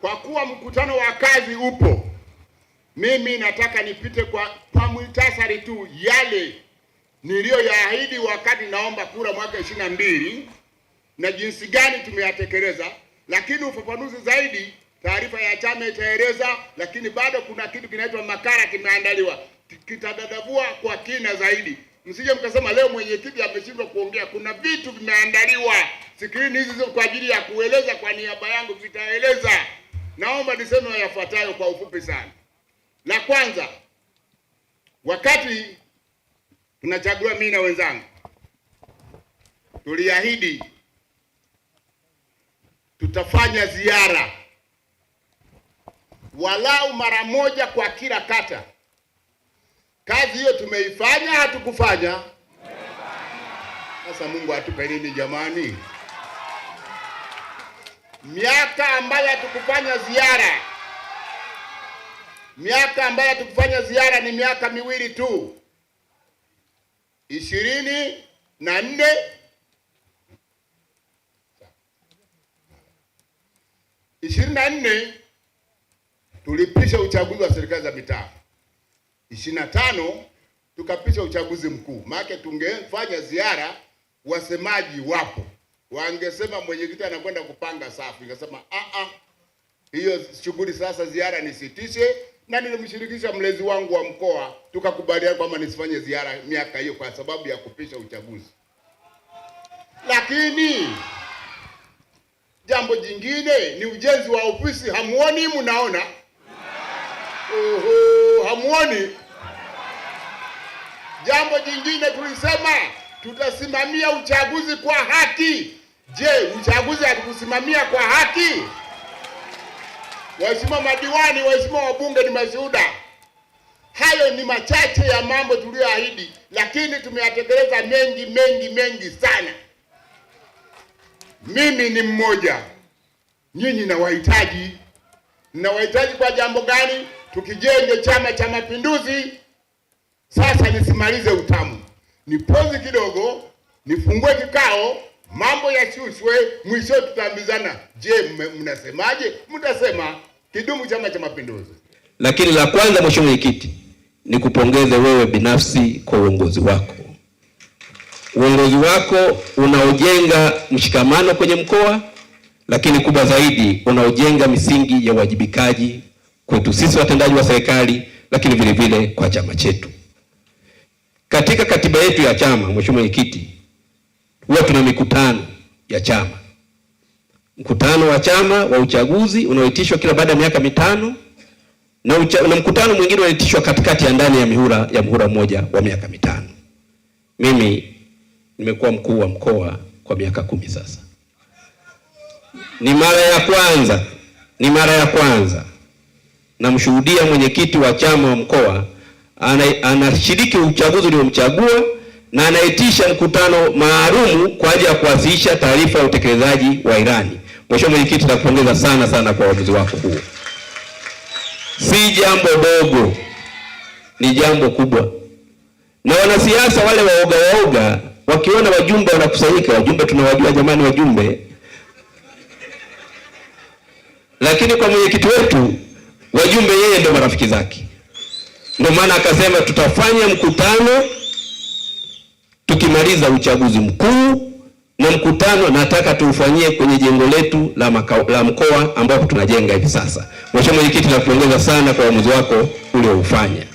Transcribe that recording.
kwa kuwa mkutano wa kazi upo, mimi nataka nipite kwa muhtasari tu yale niliyoyaahidi wakati naomba kura mwaka 22 na jinsi gani tumeyatekeleza, lakini ufafanuzi zaidi taarifa ya chama itaeleza, lakini bado kuna kitu kinaitwa makala kimeandaliwa, kitadadavua kwa kina zaidi. Msije mkasema leo mwenyekiti ameshindwa kuongea. Kuna vitu vimeandaliwa, skrini hizi kwa ajili ya kueleza kwa niaba yangu, vitaeleza. Naomba niseme yafuatayo kwa ufupi sana. La kwanza, wakati tunachagua mimi na wenzangu, tuliahidi tutafanya ziara walau mara moja kwa kila kata. Kazi hiyo tumeifanya, hatukufanya? Sasa Mungu atupe nini jamani? Miaka ambayo hatukufanya ziara, ni miaka miwili tu. 24 tulipisha uchaguzi wa serikali za mitaa. 25 tukapisha uchaguzi mkuu. Maana tungefanya ziara, wasemaji wapo, wangesema mwenyekiti anakwenda kupanga safu, ingesema hiyo shughuli sasa ziara nisitishe, na nilimshirikisha mlezi wangu wa mkoa, tukakubaliana kwamba nisifanye ziara miaka hiyo kwa sababu ya kupisha uchaguzi. Lakini jambo jingine ni ujenzi wa ofisi. Hamuoni? Mnaona? Hamuoni? Jambo jingine tulisema tutasimamia uchaguzi kwa haki. Je, uchaguzi hatukusimamia kwa haki? Waheshimiwa madiwani, waheshimiwa wabunge ni mashuhuda. Hayo ni machache ya mambo tuliyoahidi, lakini tumeyatekeleza mengi sana. Mimi ni mmoja, nyinyi nawahitaji kwa jambo gani? Tukijenge Chama cha Mapinduzi. Sasa nisimalize utamu, nipozi kidogo, nifungue kikao, mambo yashushwe, mwisho tutaambizana. Je, mnasemaje? Mtasema kidumu Chama cha Mapinduzi. Lakini la kwanza, Mheshimiwa Mwenyekiti, ni kupongeze wewe binafsi kwa uongozi wako. Uongozi wako unaojenga mshikamano kwenye mkoa, lakini kubwa zaidi unaojenga misingi ya uwajibikaji kwetu sisi watendaji wa serikali, lakini vile vile kwa chama chetu. Katika katiba yetu ya chama, Mheshimiwa Mwenyekiti, huwa tuna mikutano ya chama. Mkutano wa chama wa uchaguzi unaoitishwa kila baada ya miaka 5 na mkutano mwingine unaitishwa katikati ya ndani ya muhula mmoja wa miaka 5. Mimi nimekuwa mkuu wa mkoa kwa miaka 10 sasa. Ni mara ya kwanza namshuhudia mwenyekiti wa chama wa mkoa anashiriki uchaguzi uliomchagua na anaitisha mkutano maalum kwa ajili ya kuwasilisha taarifa ya utekelezaji wa ilani. Mheshimiwa Mwenyekiti, nakupongeza sana kwa uamuzi wako huo. Si jambo dogo, ni jambo kubwa. Na wanasiasa wale waoga wakiona wajumbe wanakusanyika, wajumbe tunawajua jamani, wajumbe. Lakini kwa mwenyekiti wetu, wajumbe yeye ndio marafiki zake. Ndio maana akasema tutafanya mkutano tukimaliza uchaguzi mkuu, na mkutano nataka tuufanyie kwenye jengo letu la mkoa ambapo tunajenga hivi sasa. Mheshimiwa Mwenyekiti, nakupongeza sana kwa uamuzi wako ulioufanya.